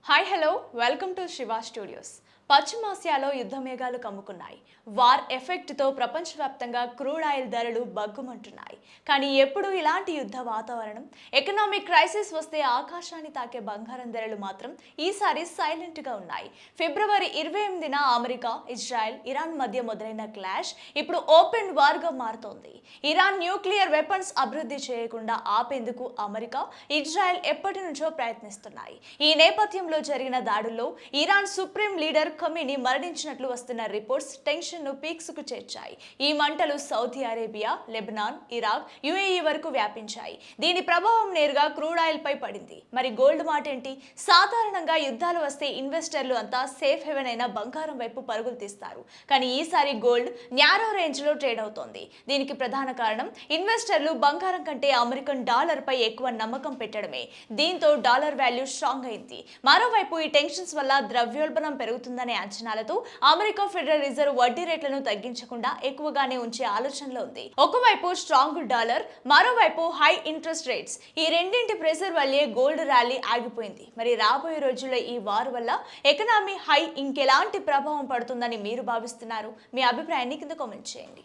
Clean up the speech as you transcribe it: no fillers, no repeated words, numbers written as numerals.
Hi hello welcome to Shiva studios. పశ్చిమాసియాలో యుద్ధ మేఘాలు కమ్ముకున్నాయి. వార్ ఎఫెక్ట్తో ప్రపంచవ్యాప్తంగా క్రూడ్ ఆయిల్ ధరలు బగ్గుమంటున్నాయి. కానీ ఎప్పుడు ఇలాంటి యుద్ధ వాతావరణం, ఎకనామిక్ క్రైసిస్ వస్తే ఆకాశాన్ని తాకే బంగారం ధరలు మాత్రం ఈసారి సైలెంట్గా ఉన్నాయి. ఫిబ్రవరి 28న అమెరికా, ఇజ్రాయెల్, ఇరాన్ మధ్య మొదలైన క్లాష్ ఇప్పుడు ఓపెన్ వార్గా మారుతోంది. ఇరాన్ న్యూక్లియర్ వెపన్స్ అభివృద్ధి చేయకుండా ఆపేందుకు అమెరికా, ఇజ్రాయెల్ ఎప్పటి నుంచో ప్రయత్నిస్తున్నాయి. ఈ నేపథ్యంలో జరిగిన దాడుల్లో ఇరాన్ సుప్రీం లీడర్ ఖమీని మరణించినట్లు వస్తున్న రిపోర్ట్స్ టెన్షన్ ను పీక్స్ కు చేర్చాయి. ఈ మంటలు Saudi Arabia, Lebanon, Iraq, UAE వరకు వ్యాపించాయి. దీని ప్రభావం నేరుగా క్రూడ్ ఆయిల్ పై పడింది. మరి గోల్డ్ మాట ఏంటి? సాధారణంగా యుద్ధాలు వస్తే ఇన్వెస్టర్లు అంతా సేఫ్ హెవెన్ అయిన బంగారం వైపు పరుగులు తీస్తారు. కానీ ఈసారి గోల్డ్ న్యారో రేంజ్ లో ట్రేడ్ అవుతోంది. దీనికి ప్రధాన కారణం ఇన్వెస్టర్లు బంగారం కంటే అమెరికన్ డాలర్ పై ఎక్కువ నమ్మకం పెట్టడమే. దీంతో డాలర్ వాల్యూ స్ట్రాంగ్ అయింది. మరోవైపు ఈ టెన్షన్స్ వల్ల ద్రవ్యోల్బణం పెరుగుతుందనే అంచనాలతో అమెరికా ఫెడరల్ రిజర్వ్ వడ్డీ రేట్లను తగ్గించకుండా ఎక్కువగానే ఉంచే ఆలోచనలో ఉంది. ఒకవైపు స్ట్రాంగ్ డాలర్, మరోవైపు హై ఇంట్రెస్ట్ రేట్స్, ఈ రెండింటి ప్రెషర్ వల్లే గోల్డ్ ర్యాలీ ఆగిపోయింది. మరి రాబోయే రోజుల్లో ఈ వార్ వల్ల ఎకనామీ హై ఇంకెలాంటి ప్రభావం పడుతుందని మీరు భావిస్తున్నారు? మీ అభిప్రాయాన్ని కింద కామెంట్ చేయండి.